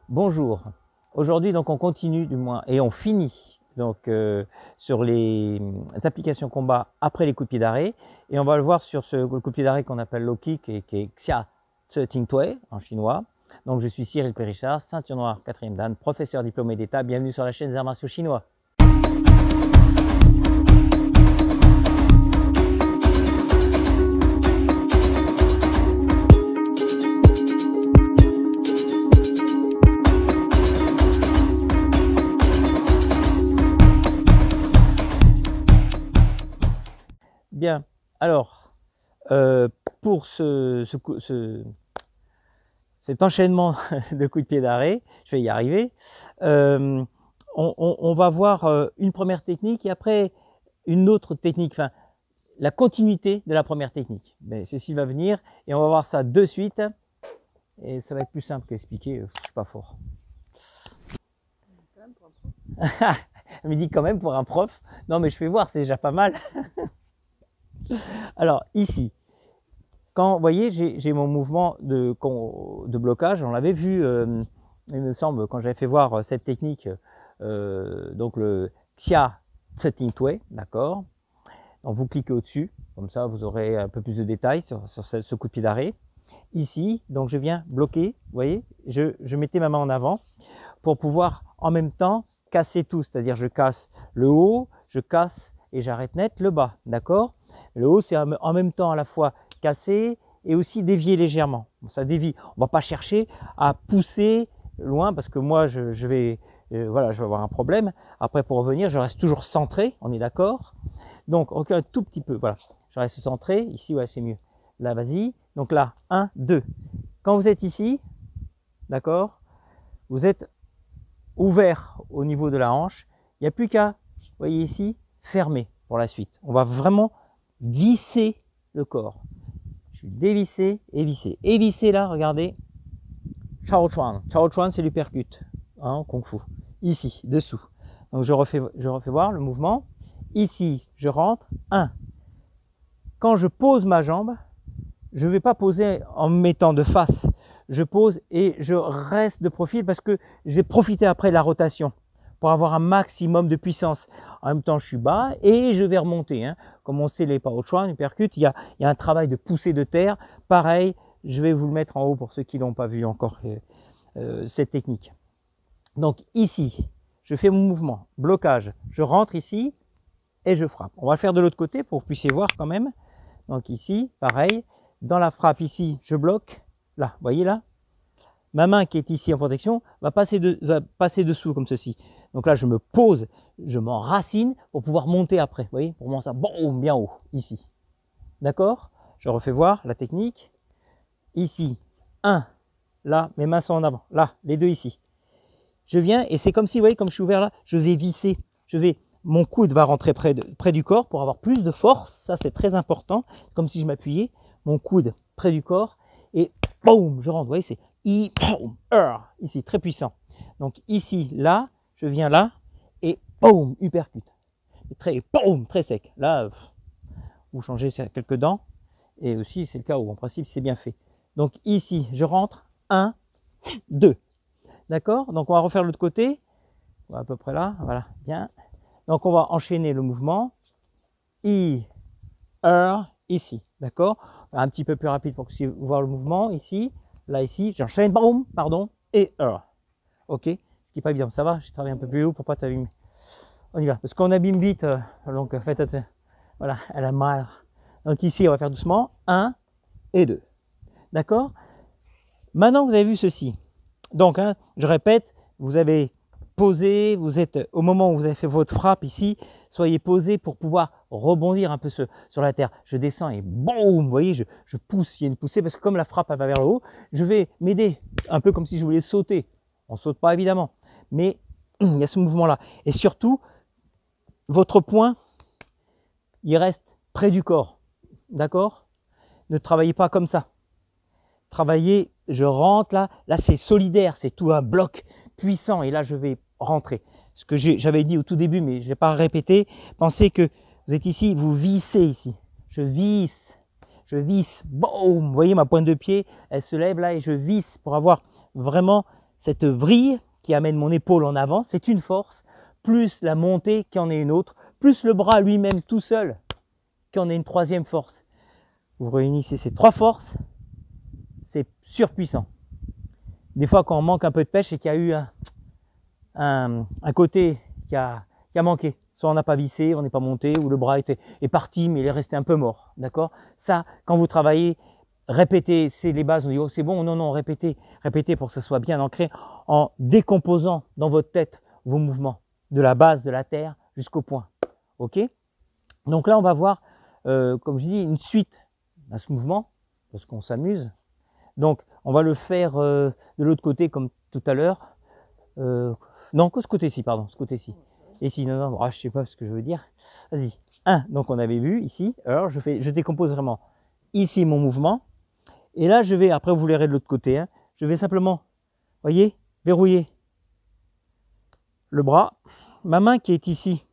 Bonjour. Aujourd'hui, donc, on continue du moins et on finit donc sur les applications combat après les coups de pied d'arrêt. Et on va le voir sur le coup de pied d'arrêt qu'on appelle low kick et qui est Xia Tse Ting Tue en chinois. Donc, je suis Cyril Périchard, ceinture noire 4e dan, professeur diplômé d'État. Bienvenue sur la chaîne des arts martiaux chinois. Bien, alors, pour cet enchaînement de coups de pied d'arrêt, je vais y arriver, on va voir une première technique et après une autre technique, enfin, la continuité de la première technique. Mais ceci va venir et on va voir ça de suite et ça va être plus simple qu'expliquer, je ne suis pas fort. Elle me dit quand même pour un prof, non mais je fais voir, c'est déjà pas mal. Alors ici, quand vous voyez, j'ai mon mouvement de blocage, on l'avait vu, il me semble, quand j'avais fait voir cette technique, donc le Xia Tse Ting Tue, d'accord. Donc vous cliquez au-dessus, comme ça vous aurez un peu plus de détails sur ce coup de pied d'arrêt. Ici, donc je viens bloquer, vous voyez, je mettais ma main en avant pour pouvoir en même temps casser tout, c'est-à-dire je casse le haut, je casse et j'arrête net le bas, d'accord. Le haut, c'est en même temps à la fois casser et aussi dévier légèrement. Ça dévie. On ne va pas chercher à pousser loin parce que moi, je vais avoir un problème. Après, pour revenir, je reste toujours centré, on est d'accord. Donc, encore un tout petit peu, voilà. Je reste centré. Ici, ouais, c'est mieux. Là, vas-y. Donc là, 1, 2. Quand vous êtes ici, d'accord, vous êtes ouvert au niveau de la hanche. Il n'y a plus qu'à, vous voyez ici, fermer pour la suite. On va vraiment visser le corps. Je suis dévissé et vissé. Et vissé là, regardez. Chao Chuan. Chao Chuan, c'est l'uppercut. Hein, Kung Fu. Ici, dessous. Donc je refais voir le mouvement. Ici, je rentre. 1. Quand je pose ma jambe, je ne vais pas poser en me mettant de face. Je pose et je reste de profil parce que je vais profiter après de la rotation pour avoir un maximum de puissance. En même temps, je suis bas et je vais remonter. Hein. Comme on sait les Pao Chuan, les percutes, il y a un travail de poussée de terre. Pareil, je vais vous le mettre en haut pour ceux qui ne l'ont pas vu encore, cette technique. Donc ici, je fais mon mouvement, blocage. Je rentre ici et je frappe. On va le faire de l'autre côté pour que vous puissiez voir quand même. Donc ici, pareil. Dans la frappe ici, je bloque. Là, vous voyez là, ma main qui est ici en protection va passer dessous comme ceci. Donc là, je me pose, je m'enracine pour pouvoir monter après. Vous voyez, pour monter bon, bien haut, ici. D'accord? Je refais voir la technique. Ici, 1, là, mes mains sont en avant. Là, les deux ici. Je viens et c'est comme si, vous voyez, comme je suis ouvert là, je vais visser. Mon coude va rentrer près du corps pour avoir plus de force. Ça, c'est très important. Comme si je m'appuyais. Mon coude près du corps et boum, je rentre. Vous voyez, c'est ici, très puissant. Donc ici, là, je viens là et boum, uppercut. Très sec. Là, vous changez quelques dents et aussi, c'est le cas où, en principe, c'est bien fait. Donc ici, je rentre, 1, 2. D'accord? Donc on va refaire l'autre côté. À peu près là, voilà, bien. Donc on va enchaîner le mouvement. Ici, d'accord? Un petit peu plus rapide pour que vous puissiez voir le mouvement. Ici, là, ici, j'enchaîne, boum, pardon, et ok? Ce qui n'est pas évident, ça va? Je travaille un peu plus haut pour pas t'abîmer. On y va, parce qu'on abîme vite, donc faites attention. Voilà, elle a mal. Donc ici, on va faire doucement, 1 et 2. D'accord? Maintenant que vous avez vu ceci, donc, hein, je répète, vous avez posé, vous êtes au moment où vous avez fait votre frappe ici, soyez posé pour pouvoir rebondir un peu sur la terre. Je descends et boum, vous voyez, je pousse, il y a une poussée parce que comme la frappe elle va vers le haut, je vais m'aider un peu comme si je voulais sauter. On ne saute pas évidemment, mais il y a ce mouvement-là. Et surtout, votre poing, il reste près du corps, d'accord? Ne travaillez pas comme ça. Travaillez, je rentre là c'est solidaire, c'est tout un bloc puissant et là je vais rentrer. Ce que j'avais dit au tout début mais je n'ai pas répété, pensez que vous êtes ici, vous vissez ici, je visse, boum, vous voyez ma pointe de pied, elle se lève là et je visse pour avoir vraiment cette vrille qui amène mon épaule en avant, c'est une force, plus la montée qui en est une autre, plus le bras lui-même tout seul qui en est une troisième force. Vous réunissez ces trois forces, c'est surpuissant. Des fois, quand on manque un peu de pêche et qu'il y a eu un côté qui a manqué, soit on n'a pas vissé, on n'est pas monté, ou le bras est parti, mais il est resté un peu mort. D'accord? Ça, quand vous travaillez, répétez, c'est les bases, on dit oh c'est bon, non, répétez pour que ce soit bien ancré, en décomposant dans votre tête vos mouvements, de la base de la terre jusqu'au point. Ok? Donc là, on va voir, comme je dis, une suite à ce mouvement, parce qu'on s'amuse. Donc, on va le faire de l'autre côté comme tout à l'heure. Non, que ce côté-ci, pardon, ce côté-ci. Ici, non, je sais pas ce que je veux dire. Vas-y. 1, donc on avait vu ici. Alors, je décompose vraiment ici mon mouvement. Et là, je vais, après vous verrez de l'autre côté, hein, je vais simplement, voyez, verrouiller le bras. Ma main qui est ici,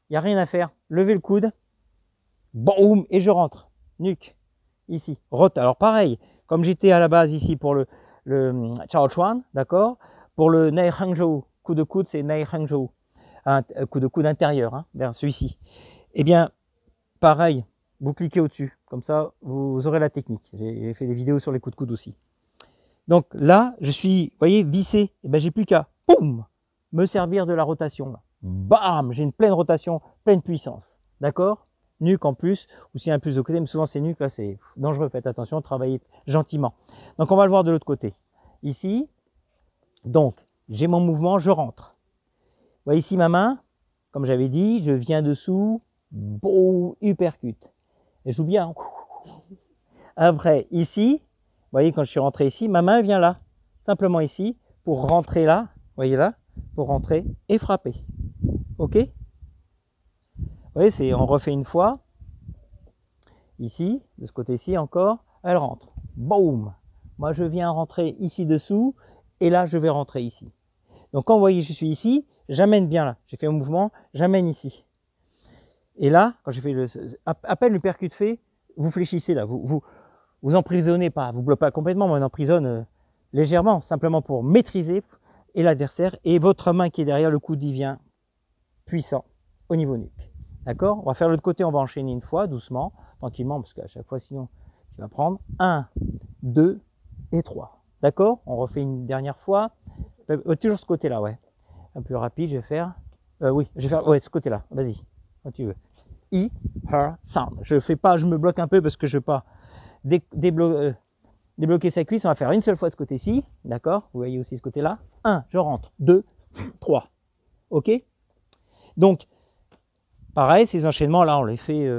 il n'y a rien à faire. Levez le coude. Boum, et je rentre. Nuque. Ici. Alors pareil, comme j'étais à la base ici pour le Chao Chuan, d'accord. Pour le Nei Hangzhou, coup de coude, c'est Nei Hangzhou. Un coup de coude intérieur, hein, vers celui-ci. Eh bien, pareil, vous cliquez au-dessus. Comme ça, vous aurez la technique. J'ai fait des vidéos sur les coups de coude aussi. Donc là, je suis, vous voyez, vissé. Eh bien, j'ai plus qu'à, poum, me servir de la rotation. Là. Bam, j'ai une pleine rotation, pleine puissance. D'accord? Nuque en plus, ou si un plus de côté, mais souvent c'est nuque, là c'est dangereux, faites attention, travaillez gentiment. Donc on va le voir de l'autre côté. Ici, donc, j'ai mon mouvement, je rentre. Vous voyez ici ma main, comme j'avais dit, je viens dessous, boum, uppercut. Et je joue bien. Après, ici, vous voyez quand je suis rentré ici, ma main vient là, simplement ici, pour rentrer là, vous voyez là, pour rentrer et frapper. Ok? Vous voyez, on refait une fois. Ici, de ce côté-ci encore, elle rentre. Boum! Moi, je viens rentrer ici dessous, et là, je vais rentrer ici. Donc, quand vous voyez, je suis ici, j'amène bien là. J'ai fait un mouvement, j'amène ici. Et là, quand j'ai fait à peine le percute fait, vous fléchissez là. Vous emprisonnez pas, vous bloquez pas complètement, mais on emprisonne légèrement, simplement pour maîtriser et l'adversaire. Et votre main qui est derrière, le coude, il vient puissant au niveau nuque. D'accord? On va faire l'autre côté, on va enchaîner une fois, doucement, tranquillement, parce qu'à chaque fois, sinon, tu vas prendre 1, 2 et 3. D'accord? On refait une dernière fois. Toujours ce côté-là, ouais. Un peu rapide, je vais faire. Oui, je vais faire. Ouais, ce côté-là. Vas-y, quand tu veux. I, her, sound. Je fais pas, je me bloque un peu parce que je ne veux pas débloquer sa cuisse. On va faire une seule fois ce côté-ci. D'accord? Vous voyez aussi ce côté-là. 1, je rentre. 2, 3. OK? Donc, pareil, ces enchaînements-là, on les fait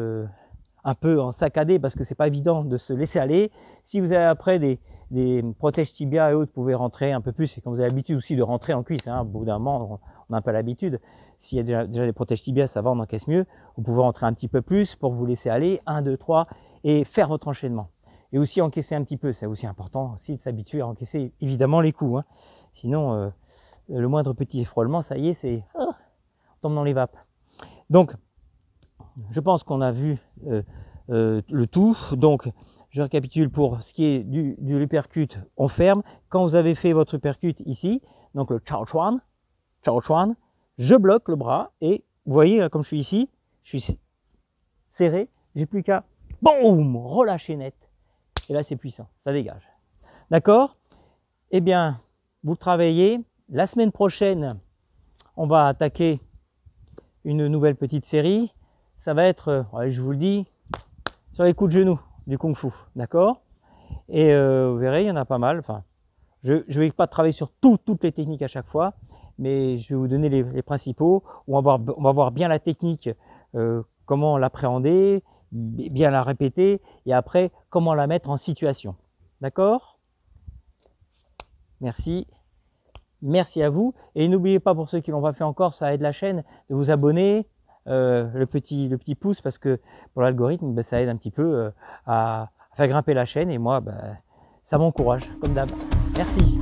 un peu en saccadé parce que c'est pas évident de se laisser aller. Si vous avez après des protèges tibia et autres, vous pouvez rentrer un peu plus. Et quand vous avez l'habitude aussi de rentrer en cuisse, hein, au bout d'un moment, on a un peu l'habitude. S'il y a déjà des protèges tibia, ça va, on encaisse mieux. Vous pouvez rentrer un petit peu plus pour vous laisser aller. 1, 2, 3 et faire votre enchaînement. Et aussi encaisser un petit peu. C'est aussi important aussi de s'habituer à encaisser évidemment les coups. Hein. Sinon, le moindre petit frôlement, ça y est, on tombe dans les vapes. Donc, je pense qu'on a vu le tout. Donc, je récapitule pour ce qui est du uppercut, on ferme. Quand vous avez fait votre uppercut ici, donc le Chao Chuan, je bloque le bras et vous voyez, comme je suis ici, je suis serré, j'ai plus qu'à, boum, relâcher net. Et là, c'est puissant, ça dégage. D'accord? Eh bien, vous travaillez. La semaine prochaine, on va attaquer une nouvelle petite série. Ça va être, je vous le dis, sur les coups de genoux du Kung Fu, d'accord? Et vous verrez, il y en a pas mal. Enfin, je ne vais pas travailler sur toutes les techniques à chaque fois, mais je vais vous donner les principaux. On va voir bien la technique, comment l'appréhender, bien la répéter, et après, comment la mettre en situation. D'accord? Merci. Merci à vous. Et n'oubliez pas, pour ceux qui ne l'ont pas fait encore, ça aide la chaîne, de vous abonner, le petit pouce, parce que pour l'algorithme, ben, ça aide un petit peu à faire grimper la chaîne. Et moi, ben, ça m'encourage, comme d'hab. Merci.